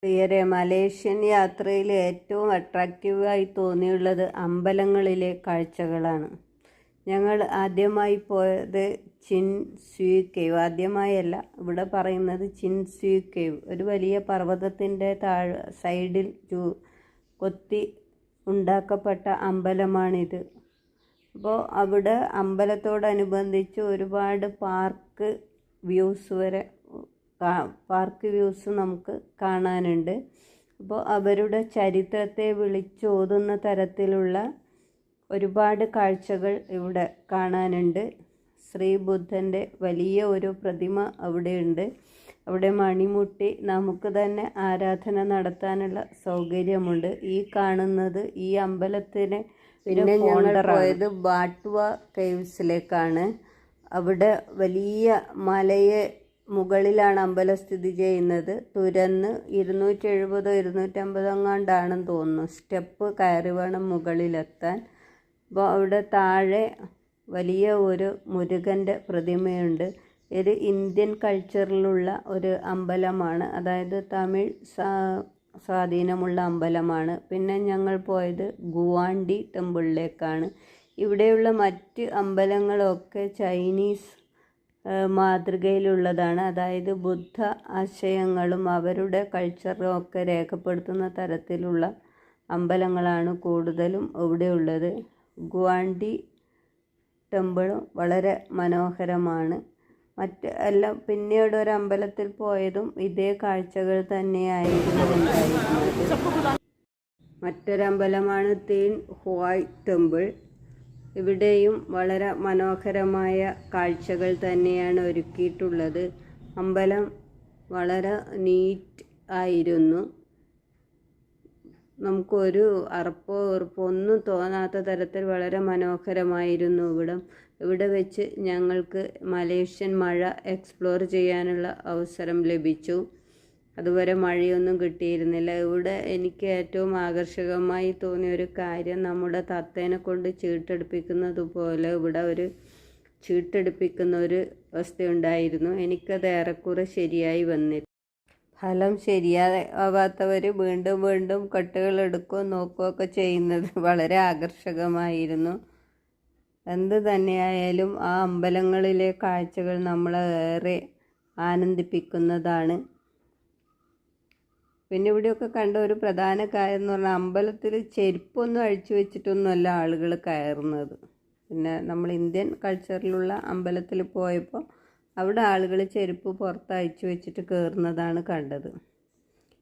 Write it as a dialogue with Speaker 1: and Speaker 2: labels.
Speaker 1: പ്രിയരെ, മലേഷ്യൻ യാത്രയിൽ ഏറ്റവും അട്രാക്റ്റീവായി തോന്നിയുള്ളത് അമ്പലങ്ങളിലെ കാഴ്ചകളാണ്. ഞങ്ങൾ ആദ്യമായി പോയത് ചിൻ സ്യൂ കേവ്. ആദ്യമായല്ല, ഇവിടെ പറയുന്നത് ചിൻ സ്യൂ കേവ്. ഒരു വലിയ പർവ്വതത്തിൻ്റെ സൈഡിൽ കൊത്തി ഉണ്ടാക്കപ്പെട്ട അമ്പലമാണിത്. അപ്പോൾ അവിടെ അമ്പലത്തോടനുബന്ധിച്ച് ഒരുപാട് പാർക്ക് വ്യൂസ് നമുക്ക് കാണാനുണ്ട്. അപ്പോൾ അവരുടെ ചരിത്രത്തെ വിളിച്ചോതുന്ന തരത്തിലുള്ള ഒരുപാട് കാഴ്ചകൾ ഇവിടെ കാണാനുണ്ട്. ശ്രീ ബുദ്ധൻ്റെ വലിയ ഒരു പ്രതിമ അവിടെയുണ്ട്. അവിടെ മണിമുട്ടി നമുക്ക് തന്നെ ആരാധന നടത്താനുള്ള സൗകര്യമുണ്ട്. ഈ കാണുന്നത് ഈ അമ്പലത്തിന്. പിന്നെ ഞങ്ങൾ പോയത് ബാട്ട്വ കേവ്സിലേക്കാണ്. അവിടെ വലിയ മലയെ മുകളിലാണ് അമ്പലം സ്ഥിതി ചെയ്യുന്നത്. തുരന്ന് 270-250 എങ്ങാണ്ടാണെന്ന് തോന്നുന്നു സ്റ്റെപ്പ് കയറി വേണം മുകളിലെത്താൻ. അപ്പോൾ അവിടെ താഴെ വലിയ ഒരു മുരുകൻ്റെ പ്രതിമയുണ്ട്. ഒരു ഇന്ത്യൻ കൾച്ചറിലുള്ള ഒരു അമ്പലമാണ്, അതായത് തമിഴ് സ്വാധീനമുള്ള അമ്പലമാണ്. പിന്നെ ഞങ്ങൾ പോയത് ഗുവാണ്ടി ടെമ്പിളിലേക്കാണ്. ഇവിടെയുള്ള മറ്റ് അമ്പലങ്ങളൊക്കെ ചൈനീസ് മാതൃകയിലുള്ളതാണ്. അതായത് ബുദ്ധ ആശയങ്ങളും അവരുടെ കൾച്ചറും ഒക്കെ രേഖപ്പെടുത്തുന്ന തരത്തിലുള്ള അമ്പലങ്ങളാണ് കൂടുതലും ഇവിടെയുള്ളത്. ഗുവാണ്ടി ടെമ്പിളും വളരെ മനോഹരമാണ്. എല്ലാം പിന്നീട് ഒരു അമ്പലത്തിൽ പോയതും ഇതേ കാഴ്ചകൾ തന്നെയായിരുന്നു ഉണ്ടായിരുന്നത്. മറ്റൊരമ്പലമാണ് തീൻ ഹുവായ് ടെമ്പിൾ. ഇവിടെയും വളരെ മനോഹരമായ കാഴ്ചകൾ തന്നെയാണ് ഒരുക്കിയിട്ടുള്ളത്. അമ്പലം വളരെ നീറ്റ് ആയിരുന്നു. നമുക്കൊരു അറപ്പോ വെറുപ്പോ ഒന്നും തോന്നാത്ത തരത്തിൽ വളരെ മനോഹരമായിരുന്നു ഇവിടെ വെച്ച് ഞങ്ങൾക്ക് മലേഷ്യൻ മഴ എക്സ്പ്ലോർ ചെയ്യാനുള്ള അവസരം ലഭിച്ചു. അതുവരെ മഴയൊന്നും കിട്ടിയിരുന്നില്ല. ഇവിടെ എനിക്ക് ഏറ്റവും ആകർഷകമായി തോന്നിയ ഒരു കാര്യം, നമ്മുടെ തത്തേനെ കൊണ്ട് ചീട്ടെടുപ്പിക്കുന്നത് പോലെ ഇവിടെ ഒരു ചീട്ടെടുപ്പിക്കുന്ന ഒരു അവസ്ഥയുണ്ടായിരുന്നു. എനിക്കത് ഏറെക്കുറെ ശരിയായി വന്നിരുന്നു. ഫലം ശരിയാവാത്തവർ വീണ്ടും വീണ്ടും കെട്ടുകൾ എടുക്കുകയും നോക്കുകയൊക്കെ ചെയ്യുന്നത് വളരെ ആകർഷകമായിരുന്നു. എന്ത് തന്നെയായാലും ആ അമ്പലങ്ങളിലെ കാഴ്ചകൾ നമ്മളെ ഏറെ ആനന്ദിപ്പിക്കുന്നതാണ്. പിന്നെ ഇവിടെയൊക്കെ കണ്ട ഒരു പ്രധാന കാര്യം എന്ന് പറഞ്ഞാൽ, അമ്പലത്തിൽ ചെരുപ്പൊന്നും അഴിച്ചു വെച്ചിട്ടൊന്നുമല്ല ആളുകൾ കയറുന്നത്. പിന്നെ നമ്മൾ ഇന്ത്യൻ കൾച്ചറിലുള്ള അമ്പലത്തിൽ പോയപ്പോൾ അവിടെ ആളുകൾ ചെരുപ്പ് പുറത്ത് അഴിച്ചു വെച്ചിട്ട് കയറുന്നതാണ് കണ്ടത്.